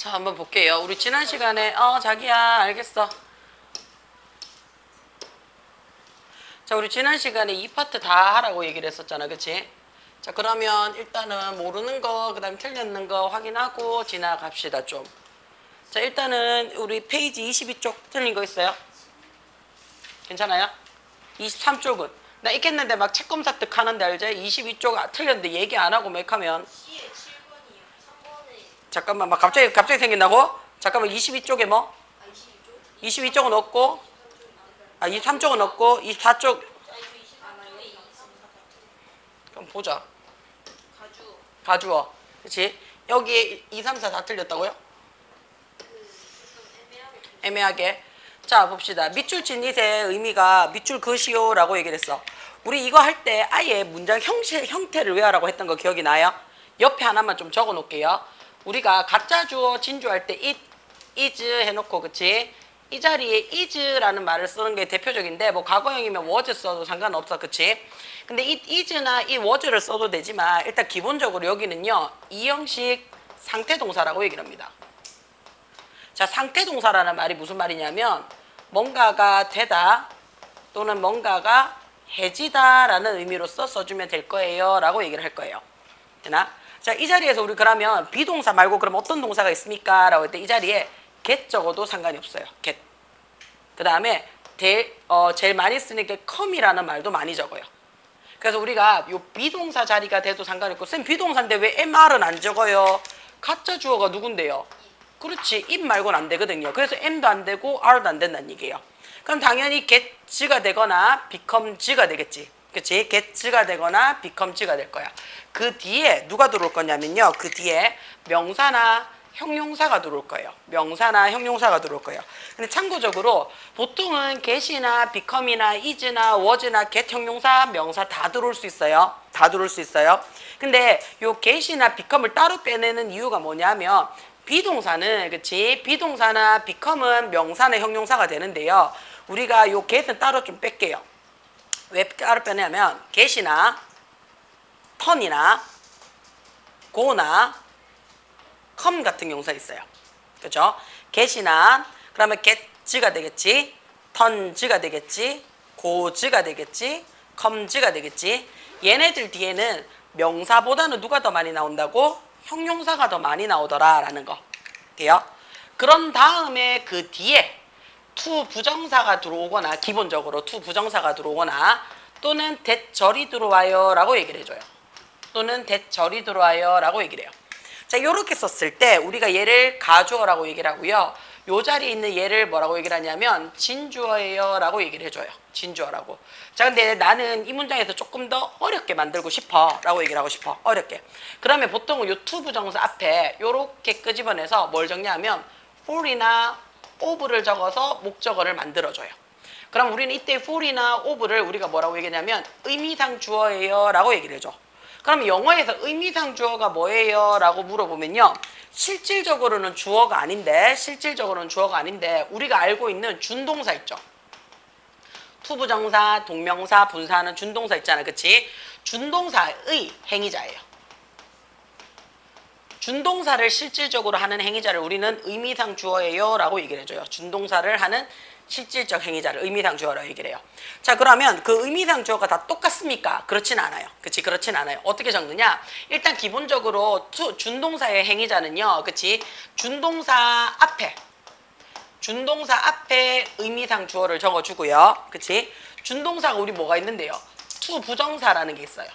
자, 한번 볼게요. 우리 지난 시간에 자기야 알겠어. 자, 우리 지난 시간에 이 파트 다 하라고 얘기를 했었잖아. 그치? 자, 그러면 일단은 모르는 거, 그 다음에 틀렸는 거 확인하고 지나갑시다 좀. 자, 일단은 우리 페이지 22쪽 틀린 거 있어요? 괜찮아요? 23쪽은 나 있겠는데 막 책 검사 뜩 하는데 알지? 22쪽 틀렸는데 얘기 안 하고 mek 하면 잠깐만 막 갑자기 생긴다고? 잠깐만 22쪽에 뭐? 22쪽은 없고 23쪽은 없고 24쪽 그럼 보자. 가주어 그치? 여기 2, 3, 4 다 틀렸다고요? 애매하게. 자 봅시다. 밑줄 진닛의 의미가 밑줄 그시오 라고 얘기를 했어. 우리 이거 할 때 아예 문장 형태를 외우라고 했던 거 기억이 나요? 옆에 하나만 좀 적어 놓을게요. 우리가 가짜 주어 진주할 때 it, is 해놓고 그치? 이 자리에 is라는 말을 쓰는 게 대표적인데 뭐 과거형이면 was 써도 상관없어 그치? 근데 it is나 it was를 써도 되지만 일단 기본적으로 여기는요 이 형식 상태동사라고 얘기를 합니다. 자, 상태동사라는 말이 무슨 말이냐면 뭔가가 되다 또는 뭔가가 해지다 라는 의미로서 써주면 될 거예요 라고 얘기를 할 거예요. 되나? 자, 이 자리에서 우리 그러면 비동사 말고 그럼 어떤 동사가 있습니까? 라고 할 때 이 자리에 get 적어도 상관이 없어요. get. 그 다음에 제일 많이 쓰는 게 come이라는 말도 많이 적어요. 그래서 우리가 요 비동사 자리가 돼도 상관이 없고 쌤 비동사인데 왜 MR은 안 적어요? 가짜 주어가 누군데요? 그렇지. it 말고는 안 되거든요. 그래서 M도 안 되고 R도 안 된다는 얘기예요. 그럼 당연히 get가 되거나 become가 되겠지. 그치? get가 되거나 become가 될 거야. 그 뒤에 누가 들어올 거냐면요. 그 뒤에 명사나 형용사가 들어올 거예요. 명사나 형용사가 들어올 거예요. 근데 참고적으로 보통은 get이나 become이나 is나 was나 get 형용사, 명사 다 들어올 수 있어요. 다 들어올 수 있어요. 근데 요 get이나 become을 따로 빼내는 이유가 뭐냐면 비동사는 그치? 비동사나 become은 명사나 형용사가 되는데요. 우리가 요 get은 따로 좀 뺄게요. 왜 따로 빼냐면 get이나 턴이나 go나 come 같은 용사 있어요. 그죠? get이나 그러면 get가 되겠지, 턴즈가 되겠지, go가 되겠지, come즈가 되겠지. 얘네들 뒤에는 명사보다는 누가 더 많이 나온다고? 형용사가 더 많이 나오더라 라는 거 돼요. 그런 다음에 그 뒤에 to 부정사가 들어오거나 기본적으로 to 부정사가 들어오거나 또는 대절이 들어와요 라고 얘기를 해줘요. 또는 대절이 들어와요 라고 얘기를 해요. 자, 요렇게 썼을 때 우리가 얘를 가주어라고 얘기를 하고요. 요 자리에 있는 얘를 뭐라고 얘기를 하냐면 진주어예요 라고 얘기를 해줘요. 진주어라고. 자, 근데 나는 이 문장에서 조금 더 어렵게 만들고 싶어 라고 얘기를 하고 싶어. 어렵게. 그러면 보통은 요 to 부정사 앞에 요렇게 끄집어내서 뭘 적냐면 for이나 of를 적어서 목적어를 만들어줘요. 그럼 우리는 이때 for이나 of를 우리가 뭐라고 얘기하냐면 의미상 주어예요 라고 얘기를 해줘. 그럼 영어에서 의미상 주어가 뭐예요? 라고 물어보면요. 실질적으로는 주어가 아닌데 우리가 알고 있는 준동사 있죠. 투부정사, 동명사, 분사하는 준동사 있잖아. 그치? 준동사의 행위자예요. 준동사를 실질적으로 하는 행위자를 우리는 의미상 주어예요 라고 얘기를 해줘요. 준동사를 하는 실질적 행위자를 의미상 주어라고 얘기를 해요. 자, 그러면 그 의미상 주어가 다 똑같습니까? 그렇진 않아요. 그치? 그렇진 않아요. 어떻게 적느냐? 일단 기본적으로 준동사의 행위자는요. 그치? 준동사 앞에 의미상 주어를 적어주고요. 그치? 준동사가 우리 뭐가 있는데요? to 부정사라는 게 있어요.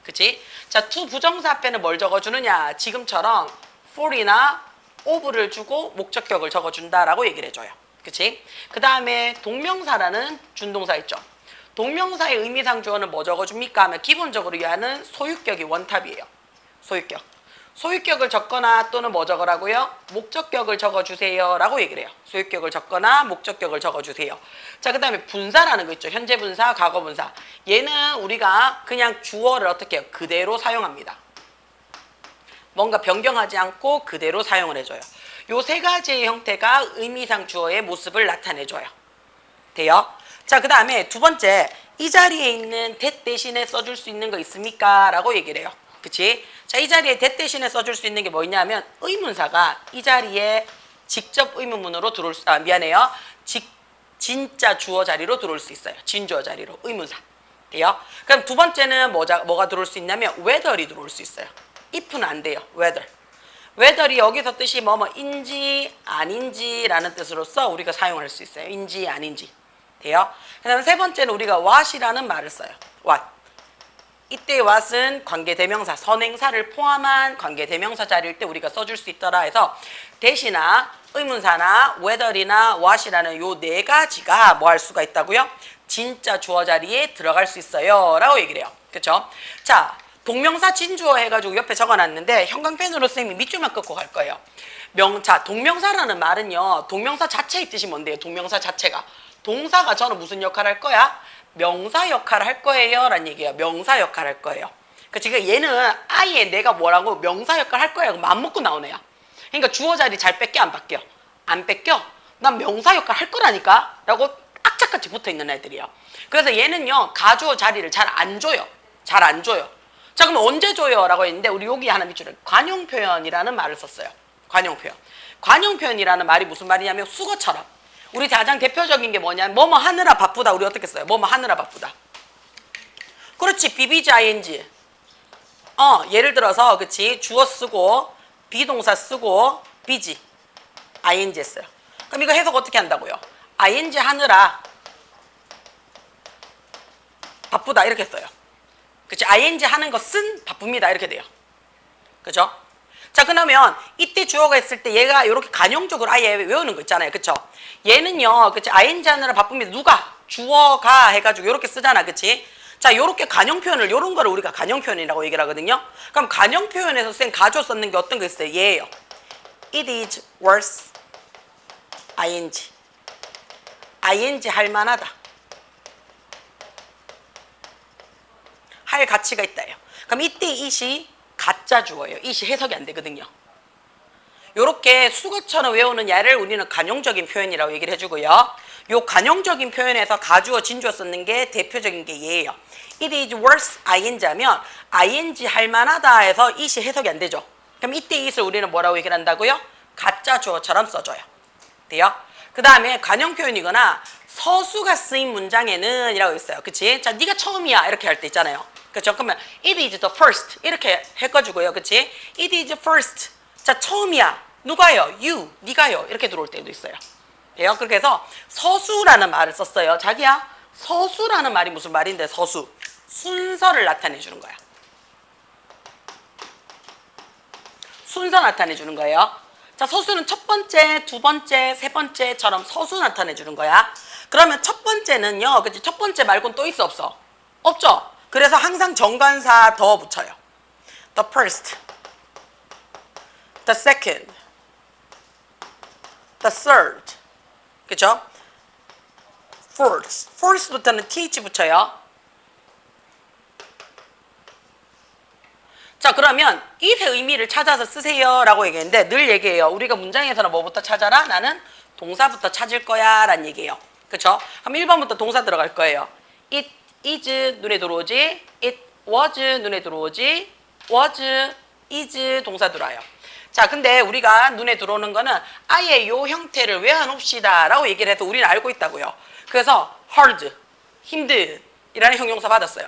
그치? 자, to 부정사 앞에는 뭘 적어주느냐? 지금처럼 for이나 of를 주고 목적격을 적어준다라고 얘기를 해줘요. 그치? 그 다음에 동명사라는 준동사 있죠. 동명사의 의미상 주어는 뭐 적어줍니까? 하면 기본적으로 얘는 소유격이 원탑이에요. 소유격. 소유격을 적거나 또는 뭐 적으라고요? 목적격을 적어주세요 라고 얘기를 해요. 소유격을 적거나 목적격을 적어주세요. 자, 그 다음에 분사라는 거 있죠. 현재 분사, 과거 분사. 얘는 우리가 그냥 주어를 어떻게 해요? 그대로 사용합니다. 뭔가 변경하지 않고 그대로 사용을 해줘요. 요 세 가지의 형태가 의미상 주어의 모습을 나타내줘요. 돼요? 자, 그 다음에 두 번째, 이 자리에 있는 that 대신에 써줄 수 있는 거 있습니까? 라고 얘기를 해요. 그치? 자, 이 자리에 that 대신에 써줄 수 있는 게 뭐냐면 의문사가 이 자리에 직접 의문문으로 들어올 수, 미안해요. 진짜 주어 자리로 들어올 수 있어요. 진주어 자리로 의문사. 돼요? 그럼 두 번째는 뭐가 들어올 수 있냐면 whether이 들어올 수 있어요. if는 안 돼요. whether. whether이 여기서 뜻이 뭐뭐인지 아닌지라는 뜻으로서 우리가 사용할 수 있어요. 인지 아닌지. 돼요? 그 다음에 세 번째는 우리가 what이라는 말을 써요. what. 이때 what은 관계대명사, 선행사를 포함한 관계대명사 자리일 때 우리가 써줄 수 있더라 해서 대시나 의문사나 whether이나 what이라는 요 네 가지가 뭐 할 수가 있다고요? 진짜 주어 자리에 들어갈 수 있어요 라고 얘기를 해요. 그쵸? 자, 동명사 진주어 해가지고 옆에 적어놨는데 형광펜으로 선생님이 밑줄만 긋고 갈 거예요. 자, 동명사라는 말은요, 동명사 자체의 뜻이 뭔데요? 동명사 자체가. 동사가 저는 무슨 역할을 할 거야? 명사 역할을 할 거예요 라는 얘기예요. 명사 역할을 할 거예요. 그러니까 얘는 아예 내가 뭐라고 명사 역할을 할 거야 마음 먹고 나온 애야. 그러니까 주어 자리 잘 뺏겨 안 뺏겨? 안 뺏겨? 난 명사 역할을 할 거라니까 라고 악착같이 붙어있는 애들이에요. 그래서 얘는요 가주어 자리를 잘 안 줘요. 잘 안 줘요. 자, 그럼 언제 줘요? 라고 했는데 우리 여기 하나 밑줄에 관용표현이라는 말을 썼어요. 관용표현. 관용표현이라는 말이 무슨 말이냐면 수거처럼 우리 가장 대표적인 게 뭐냐면 뭐뭐 하느라 바쁘다. 우리 어떻게 써요? 뭐뭐 하느라 바쁘다. 그렇지. 비비지 ing. 예를 들어서 그치 주어 쓰고 비동사 쓰고 비지 ing 했어요. 그럼 이거 해석 어떻게 한다고요? ing 하느라 바쁘다 이렇게 써요. 그치? ing 하는 것은 바쁩니다 이렇게 돼요. 그죠? 자, 그러면 이때 주어가 있을 때 얘가 이렇게 관용적으로 아예 외우는 거 있잖아요. 그쵸? 얘는요, 그치? ing 하느라 바쁩니다. 누가? 주어가 해가지고 이렇게 쓰잖아. 그치? 자, 요렇게 관용 표현을, 요런 거를 우리가 관용 표현이라고 얘기를 하거든요. 그럼 관용 표현에서 쌤 가져 썼는 게 어떤 게 있어요? 얘예요. It is worth ing. ing 할 만하다. 할 가치가 있다요. 그럼 이때 it이 가짜 주어예요. it이 해석이 안 되거든요. 요렇게 수거처럼 외우는 얘를 우리는 관용적인 표현이라고 얘기를 해주고요. 요 관용적인 표현에서 가주어, 진주어 썼는 게 대표적인 게 얘예요. It is worth ing 하면 ing 할 만하다 해서 it이 해석이 안 되죠. 그럼 이때 it을 우리는 뭐라고 얘기를 한다고요? 가짜 주어처럼 써줘요. 돼요? 그 다음에 관용 표현이거나 서수가 쓰인 문장에는 이라고 있어요. 그치? 자, 네가 처음이야 이렇게 할 때 있잖아요. 그렇죠? 그러면 it is the first 이렇게 해가지고요. 그치? It is first. 자, 처음이야. 누가요? you. 네가요. 이렇게 들어올 때도 있어요. 돼요? 그렇게 해서 서수라는 말을 썼어요. 자기야, 서수라는 말이 무슨 말인데 서수. 순서를 나타내 주는 거야. 순서 나타내 주는 거예요. 자, 서수는 첫 번째, 두 번째, 세 번째처럼 서수 나타내 주는 거야. 그러면 첫 번째는요. 그치? 첫 번째 말고는 또 있어 없어? 없죠? 그래서 항상 정관사 더 붙여요. The first, the second, the third, 그죠? fourth, fourth부터는 th 붙여요. 자, 그러면 it의 의미를 찾아서 쓰세요 라고 얘기했는데 늘 얘기해요. 우리가 문장에서는 뭐부터 찾아라? 나는 동사부터 찾을 거야 라는 얘기예요. 그쵸? 그럼 1번부터 동사 들어갈 거예요. It is 눈에 들어오지. It was 눈에 들어오지. was, is 동사 들어와요. 자, 근데 우리가 눈에 들어오는 거는 아예 요 형태를 외워놓읍시다 라고 얘기를 해서 우리는 알고 있다고요. 그래서 hard, 힘든 이라는 형용사 받았어요.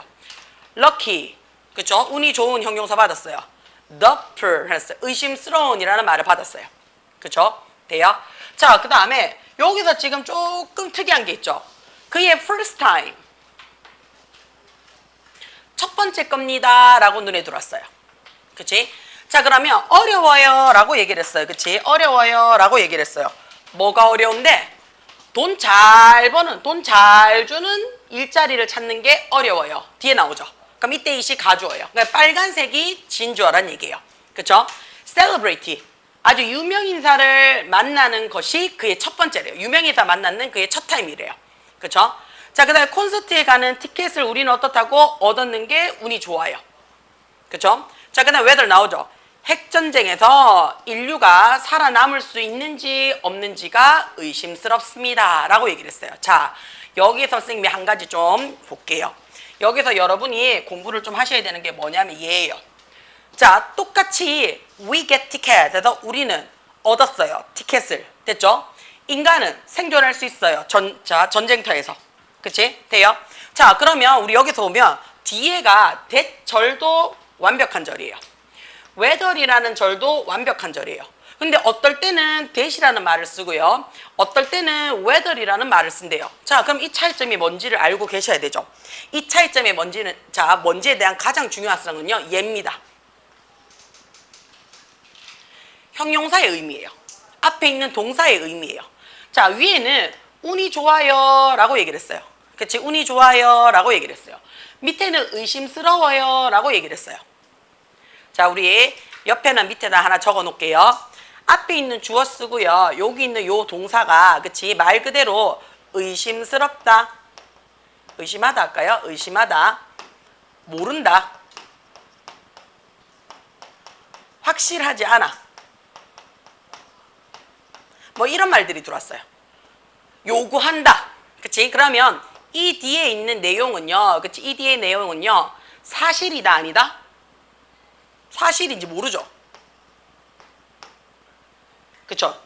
lucky, 그쵸? 운이 좋은 형용사 받았어요. doubtful 했어요. 의심스러운 이라는 말을 받았어요. 그쵸? 돼요? 자, 그 다음에 여기서 지금 조금 특이한 게 있죠. 그의 first time 첫 번째 겁니다 라고 눈에 들어왔어요. 그치? 자, 그러면 어려워요 라고 얘기를 했어요. 그치? 어려워요 라고 얘기를 했어요. 뭐가 어려운데? 돈 잘 버는, 돈 잘 주는 일자리를 찾는 게 어려워요. 뒤에 나오죠. 그럼 이때 이시 가주어예요. 그러니까 빨간색이 진주어란 얘기예요. 그쵸? celebrity. 아주 유명인사를 만나는 것이 그의 첫 번째래요. 유명인사 만나는 그의 첫 타임이래요. 그쵸? 자, 그 다음에 콘서트에 가는 티켓을 우리는 어떻다고 얻었는 게 운이 좋아요. 그쵸? 자, 그 다음에 whether 나오죠. 핵전쟁에서 인류가 살아남을 수 있는지 없는지가 의심스럽습니다 라고 얘기를 했어요. 자, 여기서 선생님이 한 가지 좀 볼게요. 여기서 여러분이 공부를 좀 하셔야 되는 게 뭐냐면 얘예요. 자, 똑같이 we get ticket 해서 우리는 얻었어요. 티켓을. 됐죠? 인간은 생존할 수 있어요. 전쟁터에서. 그치? 돼요? 자, 그러면 우리 여기서 보면 뒤에가 대절도 완벽한 절이에요. whether이라는 절도 완벽한 절이에요. 근데 어떨 때는 that이라는 말을 쓰고요. 어떨 때는 whether이라는 말을 쓴대요. 자, 그럼 이 차이점이 뭔지를 알고 계셔야 되죠. 이 차이점의 뭔지에 대한 가장 중요한 사항은요, 얘입니다. 형용사의 의미예요. 앞에 있는 동사의 의미예요. 자, 위에는 운이 좋아요 라고 얘기를 했어요. 그치? 운이 좋아요 라고 얘기를 했어요. 밑에는 의심스러워요 라고 얘기를 했어요. 자, 우리 옆에나 밑에다 하나 적어 놓을게요. 앞에 있는 주어 쓰고요. 여기 있는 요 동사가 그치? 말 그대로 의심스럽다. 의심하다 할까요? 의심하다. 모른다. 확실하지 않아. 뭐 이런 말들이 들어왔어요. 요구한다. 그치? 그러면 이 뒤에 있는 내용은요. 그치? 이 뒤에 내용은요. 사실이다 아니다? 사실인지 모르죠. 그쵸?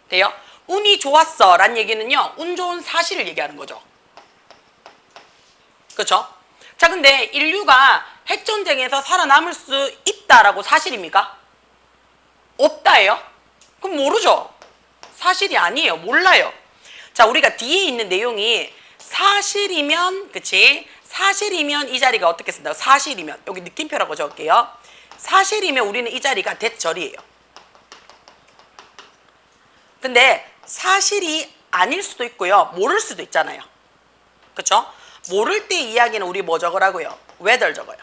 돼요? 운이 좋았어 란 얘기는요. 운 좋은 사실을 얘기하는 거죠. 그쵸? 자, 근데 인류가 핵전쟁에서 살아남을 수 있다라고 사실입니까? 없다예요? 그럼 모르죠. 사실이 아니에요. 몰라요. 자, 우리가 뒤에 있는 내용이 사실이면, 그치? 사실이면 이 자리가 어떻게 쓴다고? 사실이면. 여기 느낌표라고 적을게요. 사실이면 우리는 이 자리가 대절이에요. 근데 사실이 아닐 수도 있고요. 모를 수도 있잖아요. 그쵸? 모를 때 이야기는 우리 뭐 적으라고요? whether 적어요.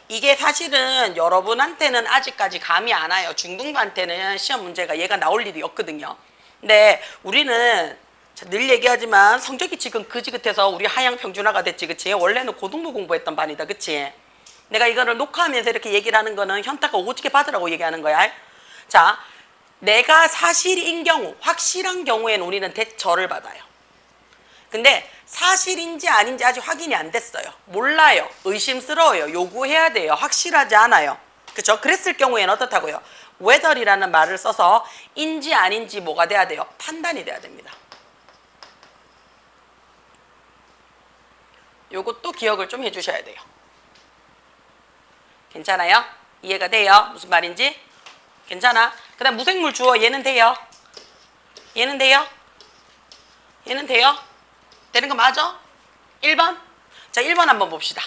이게 사실은 여러분한테는 아직까지 감이 안 와요. 중등부한테는 시험 문제가 얘가 나올 일이 없거든요. 근데 우리는 늘 얘기하지만 성적이 지금 그지긋해서 우리 하향 평준화가 됐지, 그치? 원래는 고등부 공부했던 반이다, 그치? 내가 이거를 녹화하면서 이렇게 얘기를 하는 거는 현타가 오지게 받으라고 얘기하는 거야. 자, 내가 사실인 경우, 확실한 경우에는 우리는 대절을 받아요. 근데 사실인지 아닌지 아직 확인이 안 됐어요. 몰라요. 의심스러워요. 요구해야 돼요. 확실하지 않아요. 그쵸? 그랬을 경우에는 어떻다고요? whether이라는 말을 써서 인지 아닌지 뭐가 돼야 돼요? 판단이 돼야 됩니다. 요것도 기억을 좀 해주셔야 돼요. 괜찮아요? 이해가 돼요? 무슨 말인지? 괜찮아? 그 다음 무생물 주어 얘는 돼요? 얘는 돼요? 얘는 돼요? 되는 거 맞아? 1번? 자, 1번 한번 봅시다.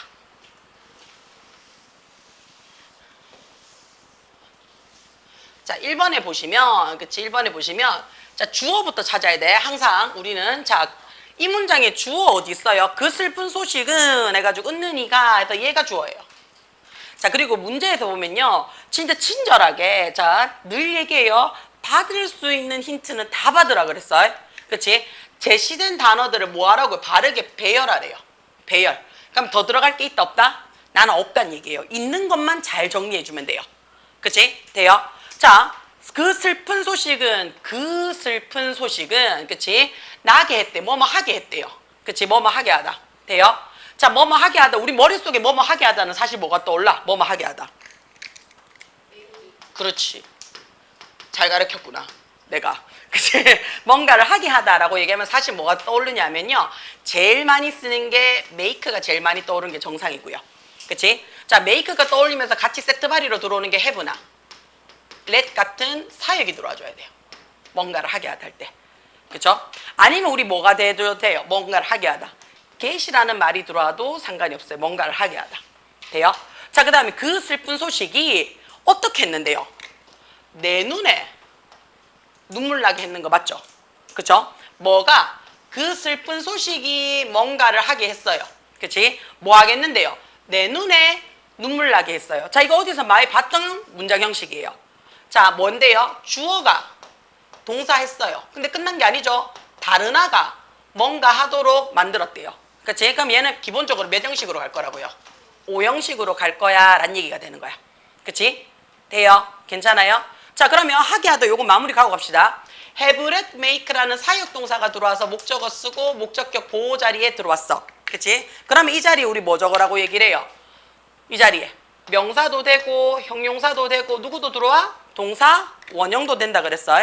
자, 1번에 보시면, 그치? 1번에 보시면, 자, 주어부터 찾아야 돼. 항상 우리는, 자, 이 문장에 주어 어디 있어요? 그 슬픈 소식은 해가지고 은는이가 해서 얘가 주어예요. 자, 그리고 문제에서 보면요. 진짜 친절하게, 자, 늘 얘기해요. 받을 수 있는 힌트는 다 받으라 그랬어요. 그치? 제시된 단어들을 뭐 하라고요? 바르게 배열하래요. 배열. 그럼 더 들어갈 게 있다 없다? 나는 없단 얘기예요. 있는 것만 잘 정리해주면 돼요. 그치? 돼요? 자, 그 슬픈 소식은 그치? 나게 했대. 뭐뭐 하게 했대요. 그치? 뭐뭐 하게 하다. 돼요? 자, 뭐뭐 하게 하다. 우리 머릿속에 뭐뭐 하게 하다는 사실 뭐가 떠올라? 뭐뭐 하게 하다. 그렇지. 잘 가르쳤구나. 내가. 그치? 뭔가를 하게 하다라고 얘기하면 사실 뭐가 떠오르냐면요. 제일 많이 쓰는 게 make가 제일 많이 떠오르는 게 정상이고요. 그치? 자, make가 떠올리면서 같이 세트 발의로 들어오는 게 have나 let 같은 사역이 들어와줘야 돼요. 뭔가를 하게 하다 할 때. 그쵸? 아니면 우리 뭐가 돼도 돼요. 뭔가를 하게 하다. get이라는 말이 들어와도 상관이 없어요. 뭔가를 하게 하다. 돼요? 자, 그 다음에 그 슬픈 소식이 어떻게 했는데요? 내 눈에 눈물 나게 했는 거 맞죠? 그쵸? 뭐가 그 슬픈 소식이 뭔가를 하게 했어요. 그치? 뭐 하겠는데요? 내 눈에 눈물 나게 했어요. 자, 이거 어디서 많이 봤던 문장 형식이에요. 자, 뭔데요? 주어가 동사 했어요. 근데 끝난 게 아니죠. 다른 아가 뭔가 하도록 만들었대요. 그치? 그럼 얘는 기본적으로 몇 형식으로 갈 거라고요? 5형식으로 갈 거야 라는 얘기가 되는 거야. 그치? 돼요? 괜찮아요? 자, 그러면 하게 하다 요거 마무리 가고 갑시다. have, let, make라는 사역동사가 들어와서 목적어 쓰고 목적격 보호 자리에 들어왔어. 그치? 그러면 이 자리에 우리 뭐 적으라고 얘기를 해요? 이 자리에 명사도 되고 형용사도 되고 누구도 들어와? 동사 원형도 된다 그랬어.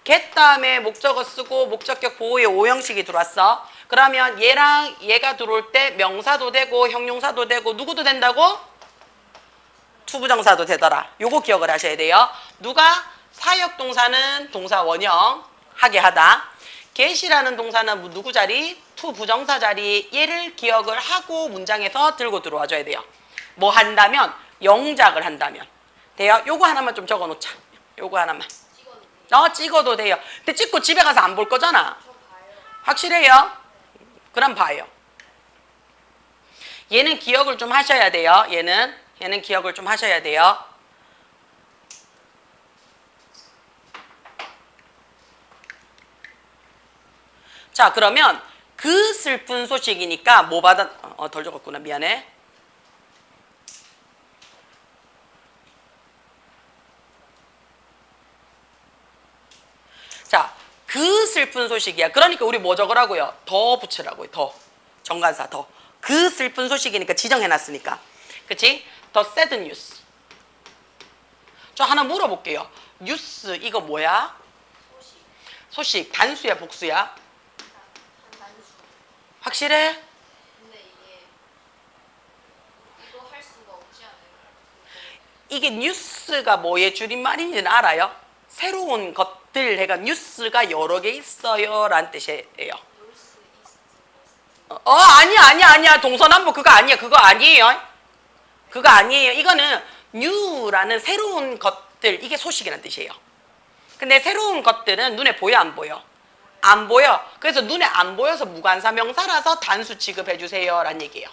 get 다음에 목적어 쓰고 목적격 보호의 오형식이 들어왔어. 그러면 얘랑 얘가 들어올 때 명사도 되고 형용사도 되고 누구도 된다고? 투부정사도 되더라. 요거 기억을 하셔야 돼요. 누가? 사역동사는 동사 원형 하게 하다. get이라는 동사는 누구 자리? 투부정사 자리. 얘를 기억을 하고 문장에서 들고 들어와 줘야 돼요. 뭐 한다면? 영작을 한다면. 돼요? 요거 하나만 좀 적어 놓자. 요거 하나만. 찍어도 돼요. 근데 찍고 집에 가서 안 볼 거잖아. 확실해요? 그럼 봐요. 얘는 기억을 좀 하셔야 돼요. 얘는 기억을 좀 하셔야 돼요. 자, 그러면 그 슬픈 소식이니까 뭐 받아? 덜 적었구나. 미안해. 자, 그 슬픈 소식이야. 그러니까 우리 뭐 적으라고요? 더 붙이라고요. 더. 정관사 더. 그 슬픈 소식이니까 지정해놨으니까. 그치? The sad news. 저 하나 물어볼게요. 뉴스 이거 뭐야? 소식. 단수야 복수야? 단수. 확실해? 근데 이게 이거 할 수가 없지 않아요? 이게 뉴스가 뭐의 줄임말인지는 알아요? 새로운 것들 해가 뉴스가 여러 개 있어요 라는 뜻이에요. 놀스 이스트 아니야. 동서남북 그거 아니야. 그거 아니에요. 그거 아니에요. 이거는 new라는 새로운 것들, 이게 소식이라는 뜻이에요. 근데 새로운 것들은 눈에 보여 안 보여? 안 보여. 그래서 눈에 안 보여서 무관사 명사라서 단수 취급해 주세요 라는 얘기예요.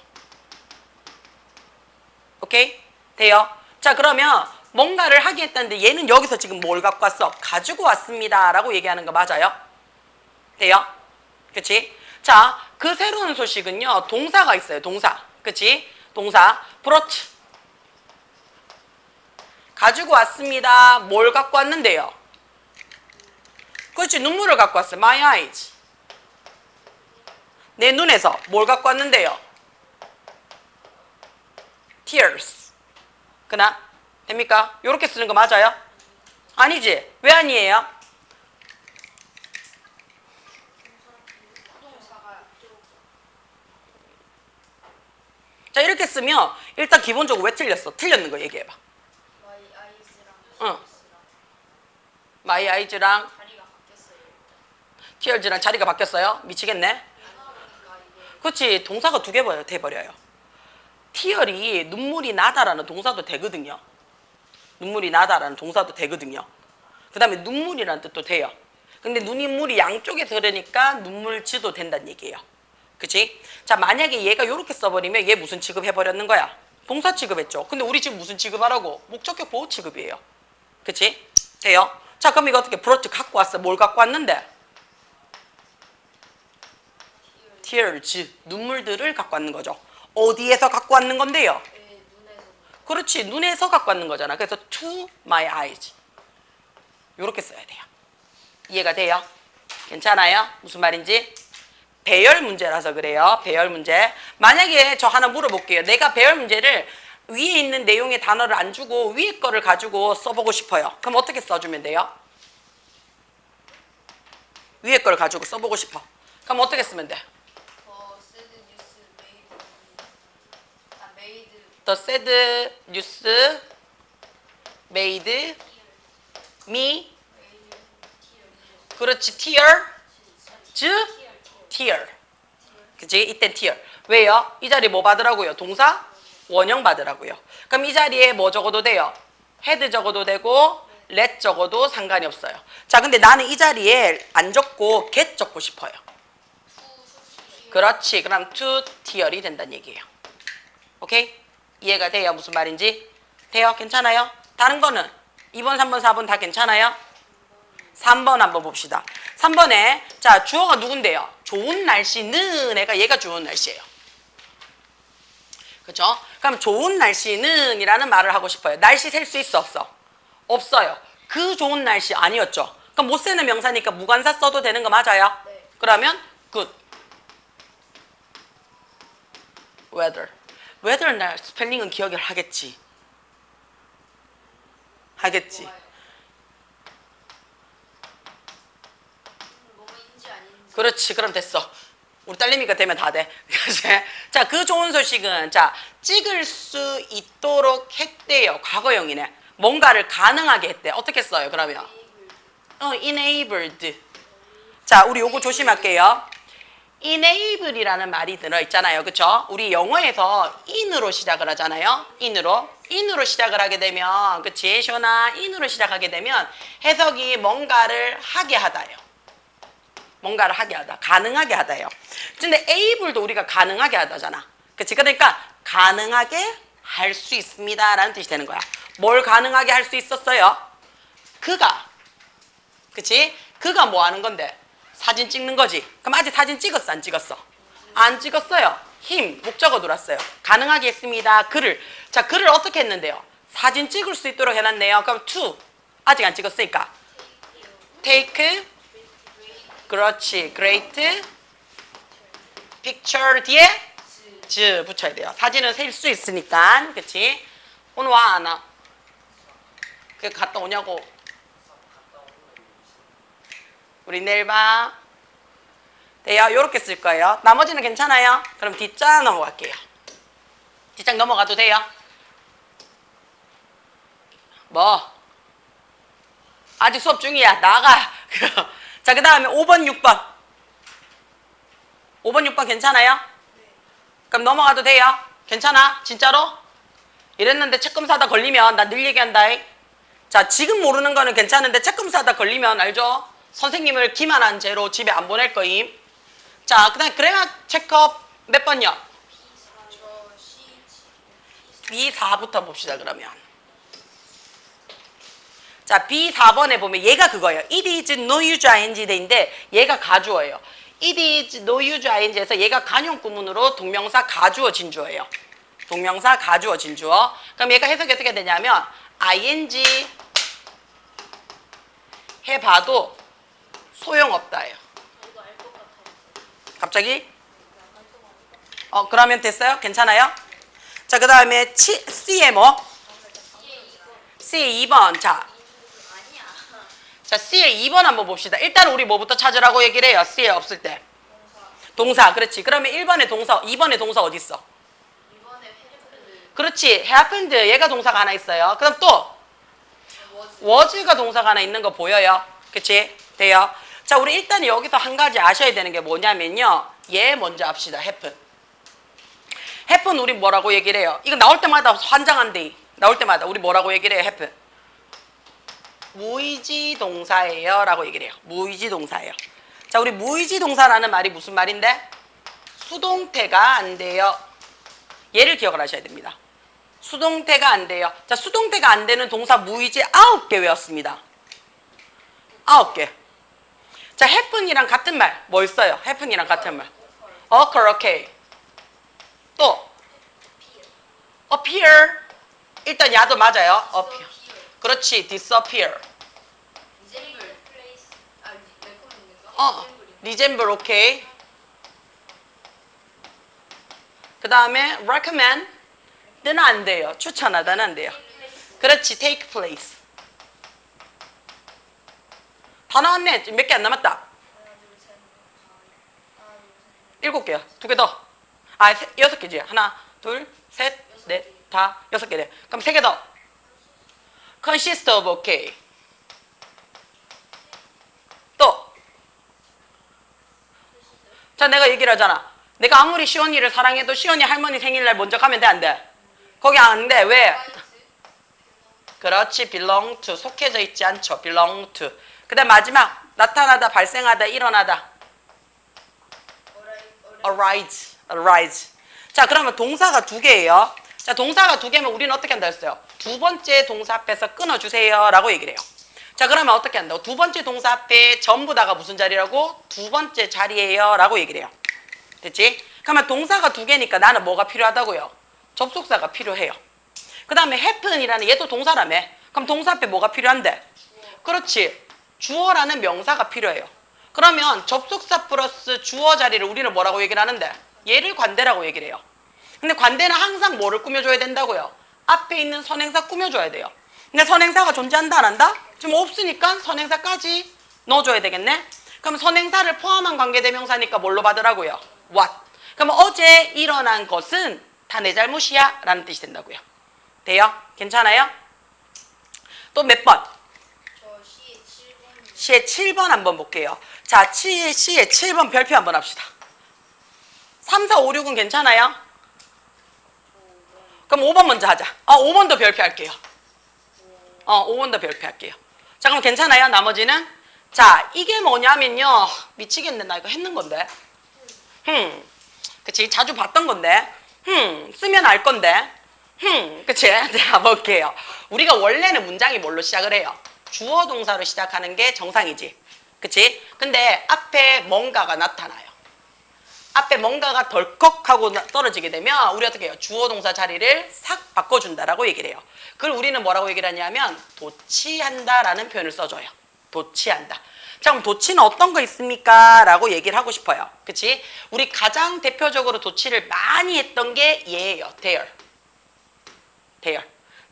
오케이? 돼요? 자, 그러면 뭔가를 하게 했다는데 얘는 여기서 지금 뭘 갖고 왔어? 가지고 왔습니다 라고 얘기하는 거 맞아요? 돼요? 그치? 자, 그 새로운 소식은요 동사가 있어요. 동사. 그치? 동사 brought. 가지고 왔습니다. 뭘 갖고 왔는데요? 그렇지, 눈물을 갖고 왔어요. My eyes. 내 눈에서 뭘 갖고 왔는데요? Tears. 그나? 됩니까? 요렇게 쓰는 거 맞아요? 아니지? 왜 아니에요? 자, 이렇게 쓰면 일단 기본적으로 왜 틀렸어? 틀렸는 거 얘기해봐. 마이 아이즈랑 응. My eyes랑 자리가 바뀌었어요. tears랑 자리가 바뀌었어요? 미치겠네? 그러니까 이게 그렇지, 동사가 두 개 돼버려요. tear이 눈물이 나다라는 동사도 되거든요. 눈물이 나다라는 동사도 되거든요. 그 다음에 눈물이라는 뜻도 돼요. 근데 눈물이 양쪽에서 흐르니까 눈물지도 된다는 얘기예요. 그치? 자, 만약에 얘가 이렇게 써버리면 얘 무슨 취급해버렸는 거야? 동사 취급했죠. 근데 우리 지금 무슨 취급하라고? 목적격 보호 취급이에요. 그치? 돼요? 자, 그럼 이거 어떻게 brought 갖고 왔어? 뭘 갖고 왔는데? tears, 눈물들을 갖고 왔는 거죠. 어디에서 갖고 왔는 건데요? 눈에서 그렇지, 눈에서 갖고 왔는 거잖아. 그래서 to my eyes. 요렇게 써야 돼요. 이해가 돼요? 괜찮아요? 무슨 말인지? 배열 문제라서 그래요. 배열 문제. 만약에 저 하나 물어볼게요. 내가 배열 문제를 위에 있는 내용의 단어를 안 주고 위에 거를 가지고 써보고 싶어요. 그럼 어떻게 써주면 돼요? 위에 거를 가지고 써보고 싶어. 그럼 어떻게 쓰면 돼? 더 새드 뉴스 The sad news 메이드 made me. 메이드 그렇지, tear. 그치? 이땐 tear. 왜요? 이 자리에 뭐 받으라고요? 동사? 원형 받으라고요. 그럼 이 자리에 뭐 적어도 돼요? had 적어도 되고 let 적어도 상관이 없어요. 자, 근데 나는 이 자리에 안 적고 get 적고 싶어요. 그렇지. 그럼 to tear이 된다는 얘기예요. 오케이? 이해가 돼요? 무슨 말인지? 돼요? 괜찮아요? 다른 거는? 2번, 3번, 4번 다 괜찮아요? 3번 한번 봅시다. 3번에 자, 주어가 누군데요? 좋은 날씨는 애가 얘가 좋은 날씨예요. 그죠? 그럼 좋은 날씨는 이라는 말을 하고 싶어요. 날씨 셀 수 있어 없어? 없어요. 그 좋은 날씨 아니었죠. 그럼 못 세는 명사니까 무관사 써도 되는 거 맞아요? 네. 그러면 good. weather. weather 날 스펠링은 기억을 하겠지. 하겠지. 뭐뭐인지 아닌지. 그렇지. 그럼 됐어. 우리 딸내미가 되면 다 돼. 자, 그 좋은 소식은 자, 찍을 수 있도록 했대요. 과거형이네. 뭔가를 가능하게 했대. 어떻게 써요, 그러면? enabled. 자, 우리 요거 조심할게요. enable이라는 말이 들어있잖아요. 그쵸? 우리 영어에서 in으로 시작을 하잖아요. in으로 시작을 하게 되면, 그치? 시원아, in으로 시작하게 되면 해석이 뭔가를 하게 하다요. 뭔가를 하게 하다, 가능하게 하다예요. 근데 able도 우리가 가능하게 하다잖아. 그치? 그러니까 가능하게 할 수 있습니다 라는 뜻이 되는 거야. 뭘 가능하게 할 수 있었어요? 그가. 그치? 그가 뭐 하는 건데? 사진 찍는 거지. 그럼 아직 사진 찍었어, 안 찍었어? 안 찍었어요. 힘, 목적어 들어왔어요. 가능하게 했습니다. 그를. 자, 그를 어떻게 했는데요? 사진 찍을 수 있도록 해놨네요. 그럼 to. 아직 안 찍었으니까. take. 그렇지. great. picture 뒤에 즈 붙여야 돼요. 사진은 셀 수 있으니까. 그치? 오늘 와, 안 와? 그 갔다 오냐고. 우리 내일 봐. 돼요? 요렇게 쓸 거예요. 나머지는 괜찮아요? 그럼 뒷장 넘어갈게요. 뒷장 넘어가도 돼요? 뭐? 아직 수업 중이야. 나가. 자, 그 다음에 5번, 6번. 5번, 6번 괜찮아요? 그럼 넘어가도 돼요? 괜찮아? 진짜로? 이랬는데 책검사다 걸리면 나 늘 얘기한다. 자, 지금 모르는 거는 괜찮은데 책검사다 걸리면 알죠? 선생님을 기만한 죄로 집에 안 보낼 거임. 자, 그 다음에 그래마 체크업 몇 번요? B4부터 봅시다, 그러면. 자, B4번에 보면 얘가 그거예요. It is no use ing인데 얘가 가주어예요. It is no use ing에서 얘가 간용 구문으로 동명사 가주어 진주어예요. 동명사 가주어 진주어. 그럼 얘가 해석이 어떻게 되냐면 ing 해봐도 소용없다예요. 갑자기? 그러면 됐어요? 괜찮아요? 자, 그 다음에 C에 뭐? C에 2번. 자, C에 2번 한번 봅시다. 일단 우리 뭐부터 찾으라고 얘기를 해요? C에 없을 때. 동사. 그렇지. 그러면 1번에 동사, 2번에 동사 어디 있어? 그렇지. happened. 얘가 동사가 하나 있어요. 그럼 또 was가 동사가 하나 있는 거 보여요? 그치? 돼요? 자, 우리 일단 여기서 한 가지 아셔야 되는 게 뭐냐면요. 얘 먼저 합시다. happen. happen 우리 뭐라고 얘기를 해요? 이거 나올 때마다 환장한데. 나올 때마다 우리 뭐라고 얘기를 해요? happen. 무의지 동사예요 라고 얘기를 해요. 무의지 동사예요. 자, 우리 무의지 동사라는 말이 무슨 말인데? 수동태가 안 돼요. 얘를 기억을 하셔야 됩니다. 수동태가 안 돼요. 자, 수동태가 안 되는 동사 무의지 9개 외웠습니다. 9개. 자, happen이랑 같은 말 뭐 있어요? happen이랑 같은 말. 그렇게. 또 appear. 일단 야도 맞아요. appear. 그렇지. disappear. resemble 오케이. 그 다음에 recommend 는 안 돼요. 추천하다는 안 돼요. 그렇지. take place. 다 나왔네. 몇 개 안 남았다. 7개야. 2개 더. 6개지. 하나, 둘, 셋, 넷, 다 6개네. 그럼 3개 더. consist of okay. 또. 자, 내가 얘기를 하잖아. 내가 아무리 시온이를 사랑해도 시온이 할머니 생일날 먼저 가면 돼, 안 돼? 거기 안 돼. 왜? 그렇지. belong to. 속해져 있지 않죠. belong to. 그 다음 마지막. 나타나다, 발생하다, 일어나다. arise. arise. 자, 그러면 동사가 2개예요. 자, 동사가 2개면 우리는 어떻게 한다 했어요? 두 번째 동사 앞에서 끊어주세요 라고 얘기를 해요. 자, 그러면 어떻게 한다고? 두 번째 동사 앞에 전부 다가 무슨 자리라고? 두 번째 자리예요 라고 얘기를 해요. 됐지? 그러면 동사가 2개니까 나는 뭐가 필요하다고요? 접속사가 필요해요. 그 다음에 happen이라는 얘도 동사라며. 그럼 동사 앞에 뭐가 필요한데? 그렇지. 주어라는 명사가 필요해요. 그러면 접속사 플러스 주어 자리를 우리는 뭐라고 얘기를 하는데? 얘를 관대라고 얘기를 해요. 근데 관대는 항상 뭐를 꾸며줘야 된다고요? 앞에 있는 선행사 꾸며줘야 돼요. 근데 선행사가 존재한다 안 한다? 지금 없으니까 선행사까지 넣어줘야 되겠네. 그럼 선행사를 포함한 관계대명사니까 뭘로 받으라고요? what. 그럼 어제 일어난 것은 다 내 잘못이야 라는 뜻이 된다고요. 돼요? 괜찮아요? 또 몇 번? 저 C에 7번. C의 7번 한번 볼게요. 자, C의 7번 별표 한번 합시다. 3, 4, 5, 6은 괜찮아요? 그럼 5번 먼저 하자. 5번도 별표할게요. 5번도 별표할게요. 자, 그럼 괜찮아요? 나머지는? 자, 이게 뭐냐면요. 미치겠네. 나 이거 했는 건데. 그치? 자주 봤던 건데. 쓰면 알 건데. 그치? 자, 볼게요. 우리가 원래는 문장이 뭘로 시작을 해요? 주어 동사로 시작하는 게 정상이지. 그치? 근데 앞에 뭔가가 나타나요. 앞에 뭔가가 덜컥하고 떨어지게 되면 우리 어떻게 해요? 주어 동사 자리를 싹 바꿔준다라고 얘기를 해요. 그걸 우리는 뭐라고 얘기를 하냐면 도치한다라는 표현을 써줘요. 도치한다. 자, 그럼 도치는 어떤 거 있습니까? 라고 얘기를 하고 싶어요. 그치? 우리 가장 대표적으로 도치를 많이 했던 게 얘예요. 대열.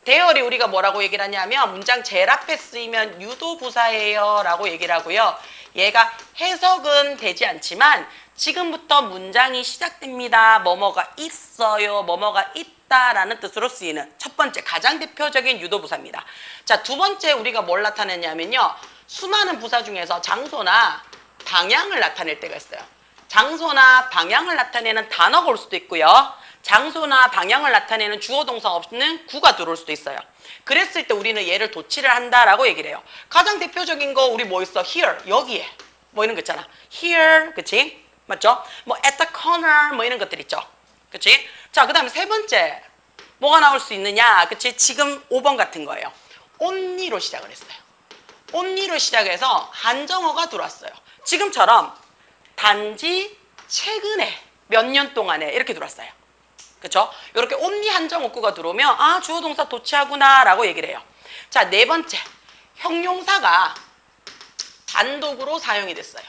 대열이 우리가 뭐라고 얘기를 하냐면 문장 제일 앞에 쓰이면 유도부사예요 라고 얘기를 하고요. 얘가 해석은 되지 않지만 지금부터 문장이 시작됩니다. 뭐뭐가 있어요. 뭐뭐가 있다라는 뜻으로 쓰이는 첫 번째 가장 대표적인 유도부사입니다. 자, 두 번째 우리가 뭘 나타내냐면요. 수많은 부사 중에서 장소나 방향을 나타낼 때가 있어요. 장소나 방향을 나타내는 단어가 올 수도 있고요. 장소나 방향을 나타내는 주어 동사 없는 구가 들어올 수도 있어요. 그랬을 때 우리는 얘를 도치를 한다라고 얘기를 해요. 가장 대표적인 거 우리 뭐 있어? Here, 여기에. 뭐 이런 거 있잖아. Here, 그치? 맞죠? 뭐 at the corner, 뭐 이런 것들 있죠. 그치? 자, 그 다음에 세 번째. 뭐가 나올 수 있느냐? 그치? 지금 5번 같은 거예요. only로 시작을 했어요. only로 시작해서 한정어가 들어왔어요. 지금처럼 단지 최근에 몇 년 동안에 이렇게 들어왔어요. 그쵸? 이렇게 only 한정어구가 들어오면 주어 동사 도치하구나 라고 얘기를 해요. 자, 네 번째. 형용사가 단독으로 사용이 됐어요.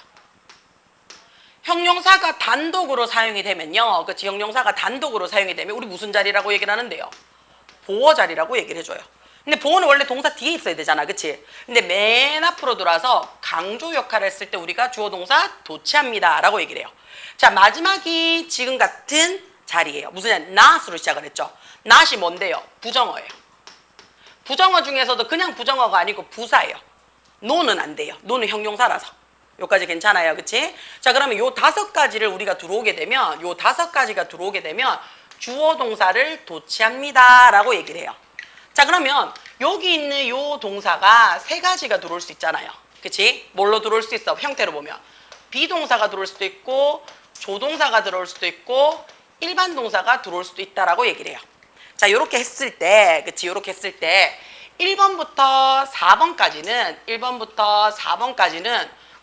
형용사가 단독으로 사용이 되면요. 그치? 형용사가 단독으로 사용이 되면 우리 무슨 자리라고 얘기를 하는데요? 보어 자리라고 얘기를 해줘요. 근데 보어는 원래 동사 뒤에 있어야 되잖아. 그치? 근데 맨 앞으로 돌아서 강조 역할을 했을 때 우리가 주어 동사 도치합니다 라고 얘기를 해요. 자, 마지막이 지금 같은 자리예요. 무슨 not으로 시작을 했죠. not이 뭔데요? 부정어예요. 부정어 중에서도 그냥 부정어가 아니고 부사예요. no는 안 돼요. no는 형용사라서. 요까지 괜찮아요. 그치? 자, 그러면 요 5가지를 우리가 들어오게 되면 요 5가지가 들어오게 되면 주어 동사를 도치합니다 라고 얘기를 해요. 자, 그러면 여기 있는 요 동사가 3가지가 들어올 수 있잖아요. 그치? 뭘로 들어올 수 있어? 형태로 보면 비동사가 들어올 수도 있고 조동사가 들어올 수도 있고 일반 동사가 들어올 수도 있다라고 얘기를 해요. 자, 요렇게 했을 때, 그치? 요렇게 했을 때 1번부터 4번까지는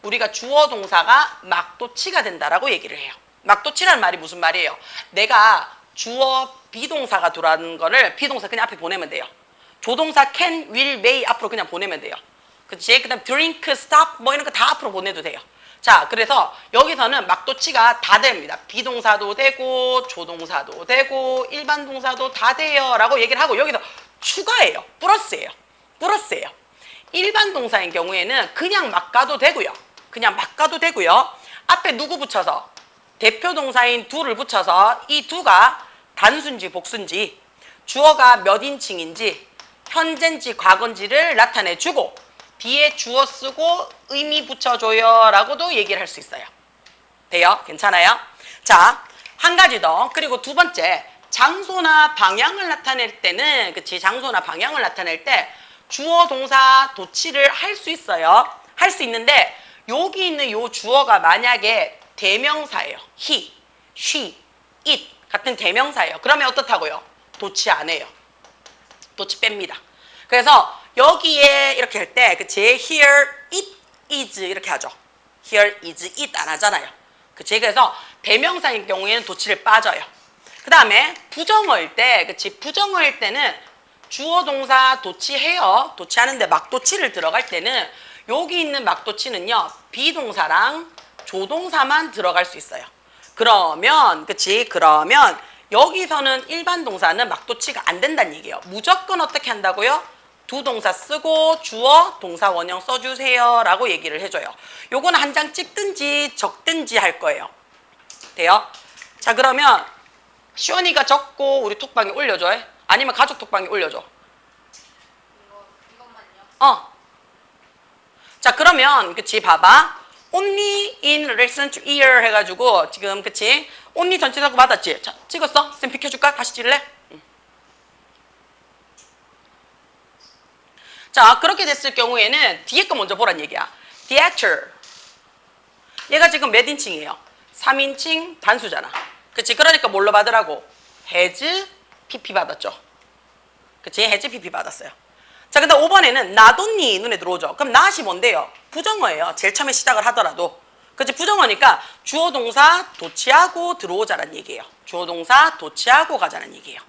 우리가 주어 동사가 막도치가 된다라고 얘기를 해요. 막도치라는 말이 무슨 말이에요? 내가 주어 비동사가 들어가는 거를 비동사 그냥 앞에 보내면 돼요. 조동사 can, will, may 앞으로 그냥 보내면 돼요. 그치? 그 다음 drink, stop 뭐 이런 거 다 앞으로 보내도 돼요. 자, 그래서 여기서는 막도치가 다 됩니다. 비동사도 되고 조동사도 되고 일반 동사도 다 돼요 라고 얘기를 하고 여기서 추가예요. 플러스예요. 일반 동사인 경우에는 그냥 막 가도 되고요. 앞에 누구 붙여서 대표 동사인 do를 붙여서 이 do가 단수인지 복수인지 주어가 몇 인칭인지 현재인지 과거인지를 나타내주고 뒤에 주어 쓰고 의미 붙여줘요 라고도 얘기를 할 수 있어요. 돼요? 괜찮아요? 자, 한 가지 더. 그리고 두 번째, 장소나 방향을 나타낼 때는, 그치? 장소나 방향을 나타낼 때 주어 동사 도치를 할 수 있어요. 할 수 있는데 여기 있는 요 주어가 만약에 대명사예요. he, she, it 같은 대명사예요. 그러면 어떻다고요? 도치 안 해요. 도치 뺍니다. 그래서 여기에 이렇게 할 때, 그치? Here it is 이렇게 하죠. Here is it 안 하잖아요. 그치? 그래서 대명사인 경우에는 도치를 빠져요. 그 다음에 부정어일 때, 그치? 부정어일 때는 주어 동사 도치해요. 도치하는데 막도치를 들어갈 때는 여기 있는 막도치는요. 비동사랑 조동사만 들어갈 수 있어요. 그러면, 그치? 그러면 여기서는 일반 동사는 막도치가 안 된다는 얘기예요. 무조건 어떻게 한다고요? 두 동사 쓰고 주어 동사 원형 써주세요 라고 얘기를 해줘요. 요거는 한 장 찍든지 적든지 할 거예요. 돼요? 자, 그러면 시원이가 적고 우리 톡방에 올려줘. 아니면 가족 톡방에 올려줘. 이것만요. 자, 그러면 그치 봐봐. only in relation to year 해가지고 지금 그치? only 전체적으로 받았지? 자, 찍었어? 쌤 비켜줄까? 다시 찍을래? 자, 그렇게 됐을 경우에는 뒤에 거 먼저 보란 얘기야. The actor. 얘가 지금 몇 인칭이에요? 3인칭 단수잖아. 그치? 그러니까 뭘로 받으라고? has pp 받았죠. 그치? has pp 받았어요. 자, 근데 5번에는 not only 눈에 들어오죠. 그럼 not이 뭔데요? 부정어예요. 제일 처음에 시작을 하더라도. 그치? 부정어니까 주어 동사 도치하고 들어오자는 얘기예요. 주어 동사 도치하고 가자는 얘기예요.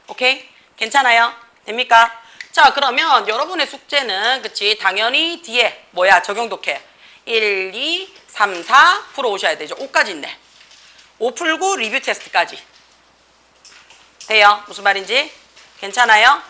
오케이? 괜찮아요? 됩니까? 자, 그러면 여러분의 숙제는 그치? 당연히 뒤에 뭐야? 적용 독해. 1, 2, 3, 4 풀어오셔야 되죠. 5까지 있네. 5 풀고 리뷰 테스트까지. 돼요? 무슨 말인지? 괜찮아요?